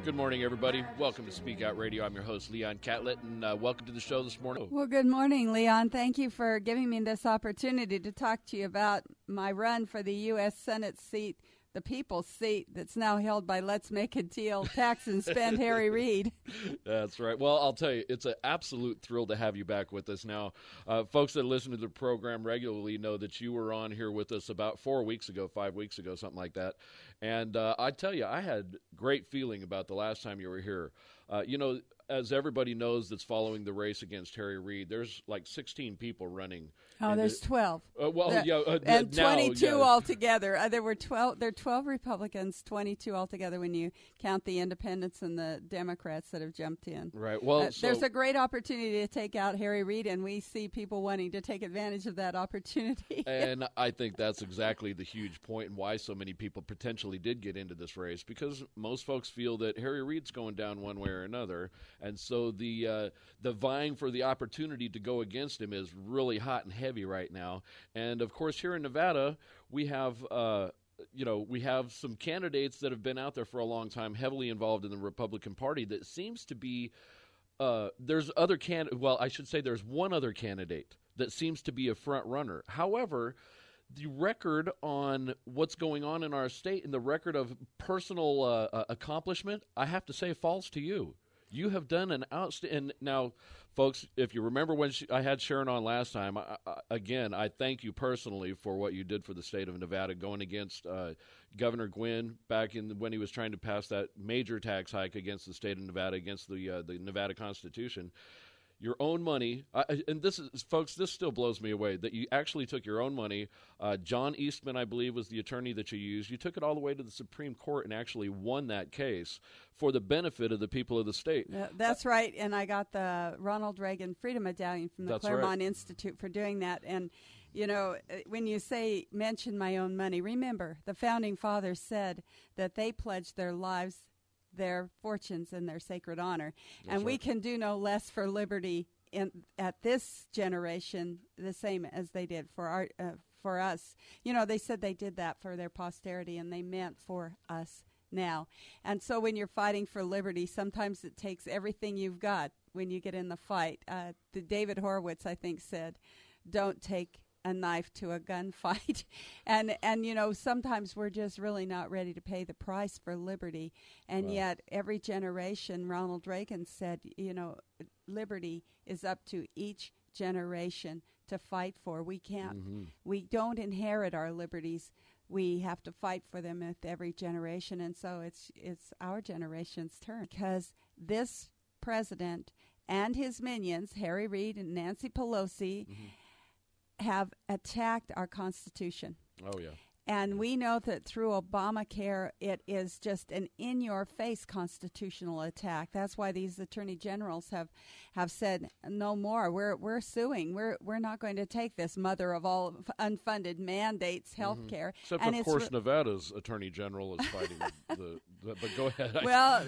Good morning, everybody. Welcome to Speak Out Radio. I'm your host, Leon Catlett, and welcome to the show this morning. Well, good morning, Leon. Thank you for giving me this opportunity to talk to you about my run for the U.S. Senate seat, the people's seat that's now held by Let's Make a Deal tax and spend Harry Reid. That's right. Well, I'll tell you, it's an absolute thrill to have you back with us now. Folks that listen to the program regularly know that you were on here with us about 5 weeks ago, something like that. And I tell you, I had great feeling about the last time you were here. As everybody knows that's following the race against Harry Reid, there's like 16 people running. Oh, there's 12. And now, 22 altogether. There were 12. There are 12 Republicans, 22 altogether when you count the independents and the Democrats that have jumped in. Right. Well, there's a great opportunity to take out Harry Reid, and we see people wanting to take advantage of that opportunity. And I think that's exactly the huge point and why so many people potentially did get into this race, because most folks feel that Harry Reid's going down one way or another. And so the vying for the opportunity to go against him is really hot and heavy right now. And of course, here in Nevada, we have some candidates that have been out there for a long time, heavily involved in the Republican Party. That seems to be there's one other candidate that seems to be a front runner. However, the record on what's going on in our state and the record of personal accomplishment, I have to say, falls to you. You have done an outstanding. Now, folks, if you remember when I had Sharron on last time, I thank you personally for what you did for the state of Nevada, going against Governor Gwynn back when he was trying to pass that major tax hike against the state of Nevada, against the Nevada Constitution. Your own money, and this still blows me away that you actually took your own money. John Eastman, I believe, was the attorney that you used. You took it all the way to the Supreme Court and actually won that case for the benefit of the people of the state. That's right, and I got the Ronald Reagan Freedom Medallion from the Claremont Institute for doing that. And, when you mention my own money, remember, the Founding Fathers said that they pledged their lives, their fortunes, and their sacred honor. And we can do no less for liberty at this generation, the same as they did for us. They said they did that for their posterity, and they meant for us now. And so when you're fighting for liberty, sometimes it takes everything you've got when you get in the fight. David Horowitz, I think, said, don't take a knife to a gunfight. and sometimes we're just really not ready to pay the price for liberty. And yet every generation, Ronald Reagan said, liberty is up to each generation to fight for. We don't inherit our liberties. We have to fight for them with every generation. And so it's our generation's turn, because this president and his minions, Harry Reid and Nancy Pelosi, have attacked our Constitution. Oh, yeah. And we know that through Obamacare, it is just an in-your-face constitutional attack. That's why these attorney generals have said no more. We're suing. We're not going to take this mother of all unfunded mandates, health care. Except, of course, Nevada's attorney general is fighting but go ahead. Well,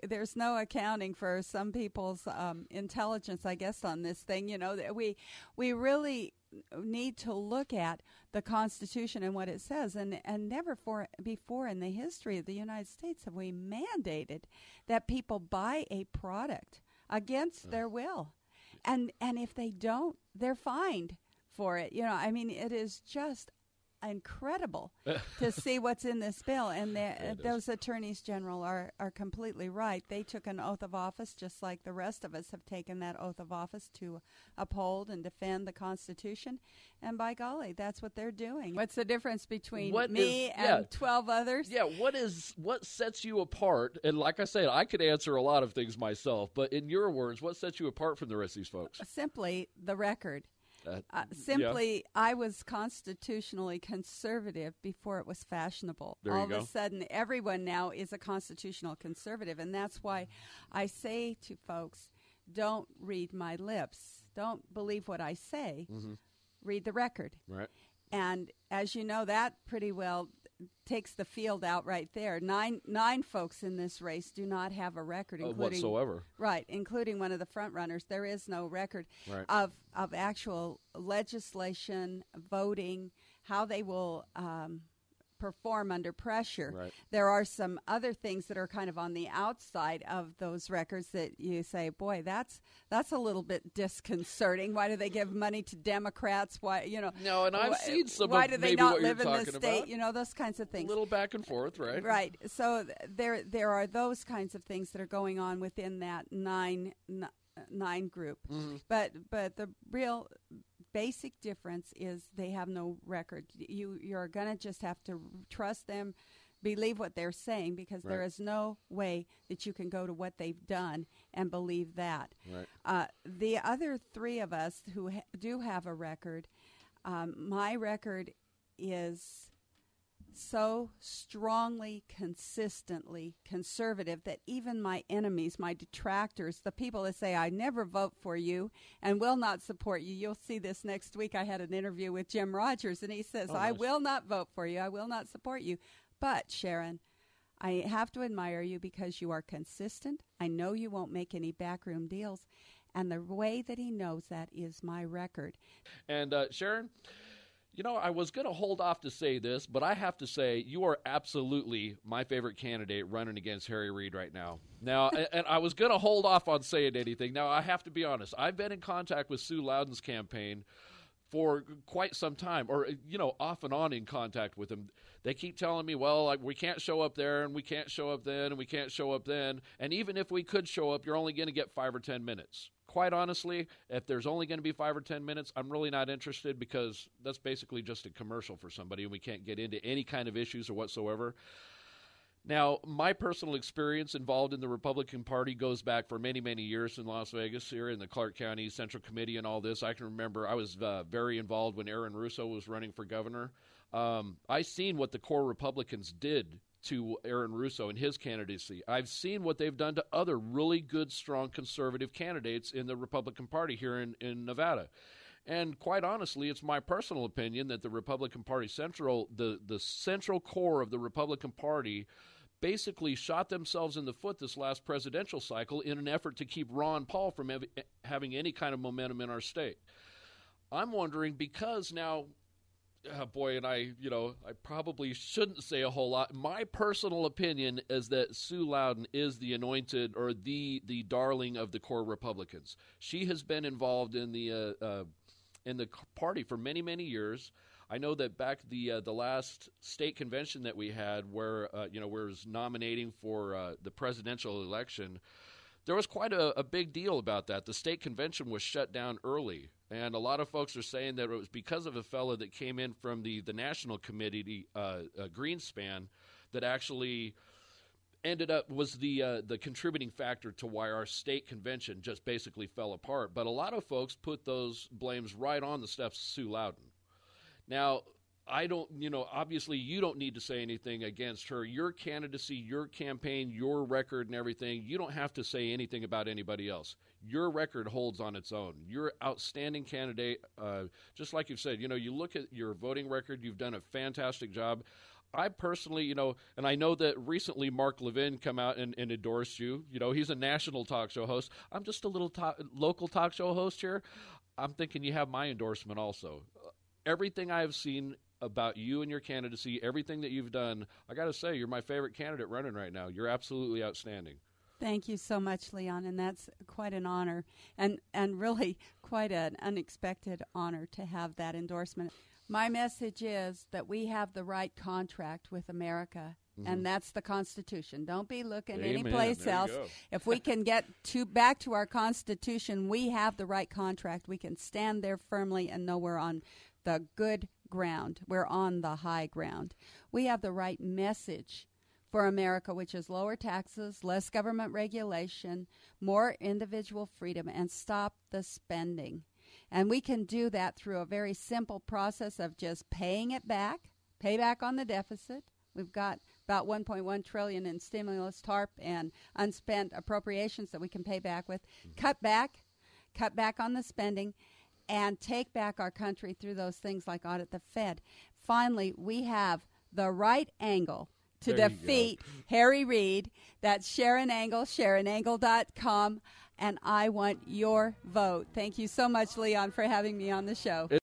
there's no accounting for some people's intelligence, I guess, on this thing. We really need to look at the Constitution and what it says, and never before in the history of the United States have we mandated that people buy a product against their will, and if they don't, they're fined for it. It is just incredible to see what's in this bill, and those attorneys general are completely right. They took an oath of office just like the rest of us have taken that oath of office to uphold and defend the Constitution, and by golly, that's what they're doing. What's the difference between me and 12 others? Yeah, what sets you apart? And like I said, I could answer a lot of things myself, but in your words, what sets you apart from the rest of these folks? Simply the record. I was constitutionally conservative before it was fashionable. All of a sudden, everyone now is a constitutional conservative, and that's why I say to folks, don't read my lips. Don't believe what I say. Read the record. Right. And as you know, that pretty well takes the field out right there. Nine folks in this race do not have a record, including whatsoever. Right, including one of the front runners. There is no record of actual legislation, voting, how they will perform under pressure. Right. There are some other things that are kind of on the outside of those records that you say, boy, that's a little bit disconcerting. Why do they give money to Democrats? Why, No, and I've seen some why of do they maybe not what live you're in the talking state? about. Those kinds of things. A little back and forth, right? Right. So there are those kinds of things that are going on within that nine group. Mm-hmm. But the real basic difference is they have no record. You're going to just have to trust them, believe what they're saying, because there is no way that you can go to what they've done and believe that. Right. The other three of us who do have a record, my record is so strongly, consistently conservative that even my enemies, my detractors, the people that say, I never vote for you and will not support you. You'll see this next week. I had an interview with Jim Rogers, and he says, I will not vote for you. I will not support you. But, Sharron, I have to admire you because you are consistent. I know you won't make any backroom deals. And the way that he knows that is my record. And, Sharron, I was going to hold off to say this, but I have to say you are absolutely my favorite candidate running against Harry Reid right now. Now, and I was going to hold off on saying anything. Now, I have to be honest. I've been in contact with Sue Loudon's campaign for quite some time, or, off and on in contact with him. They keep telling me, well, we can't show up there, and we can't show up then, and we can't show up then. And even if we could show up, you're only going to get 5 or 10 minutes. Quite honestly, if there's only going to be 5 or 10 minutes, I'm really not interested because that's basically just a commercial for somebody, and we can't get into any kind of issues or whatsoever. Now, my personal experience involved in the Republican Party goes back for many, many years in Las Vegas, here in the Clark County Central Committee and all this. I can remember I was very involved when Aaron Russo was running for governor. I seen what the core Republicans did to Aaron Russo and his candidacy. I've seen what they've done to other really good, strong conservative candidates in the Republican Party here in Nevada. And quite honestly, it's my personal opinion that the Republican Party the central core of the Republican Party basically shot themselves in the foot this last presidential cycle in an effort to keep Ron Paul from having any kind of momentum in our state. I'm wondering, because now, and I probably shouldn't say a whole lot. My personal opinion is that Sue Loudon is the anointed or the darling of the core Republicans. She has been involved in the party for many, many years. I know that back the last state convention that we had, where was nominating for the presidential election, there was quite a big deal about that. The state convention was shut down early, and a lot of folks are saying that it was because of a fellow that came in from the national committee, Greenspan, that actually was the contributing factor to why our state convention just basically fell apart. But a lot of folks put those blames right on the steps of Sue Loudon. Now, I don't, obviously you don't need to say anything against her. Your candidacy, your campaign, your record and everything, you don't have to say anything about anybody else. Your record holds on its own. You're an outstanding candidate. Just like you've said, you look at your voting record, you've done a fantastic job. I personally, and I know that recently Mark Levin come out and endorsed you. He's a national talk show host. I'm just a little local talk show host here. I'm thinking you have my endorsement also. Everything I have seen about you and your candidacy, everything that you've done, I got to say, you're my favorite candidate running right now. You're absolutely outstanding. Thank you so much, Leon, and that's quite an honor, and really quite an unexpected honor to have that endorsement. My message is that we have the right contract with America, and that's the Constitution. Don't be looking anyplace else. If we can get back to our Constitution, we have the right contract. We can stand there firmly and know we're on the good ground. We're on the high ground. We have the right message for America, which is lower taxes, less government regulation, more individual freedom, and stop the spending. And we can do that through a very simple process of just paying it back, pay back on the deficit. We've got about $1.1 trillion in stimulus, TARP, and unspent appropriations that we can pay back with. Cut back on the spending, and take back our country through those things like audit the Fed. Finally, we have the right angle to defeat Harry Reid. That's Sharron Angle, SharronAngle.com, and I want your vote. Thank you so much, Leon, for having me on the show.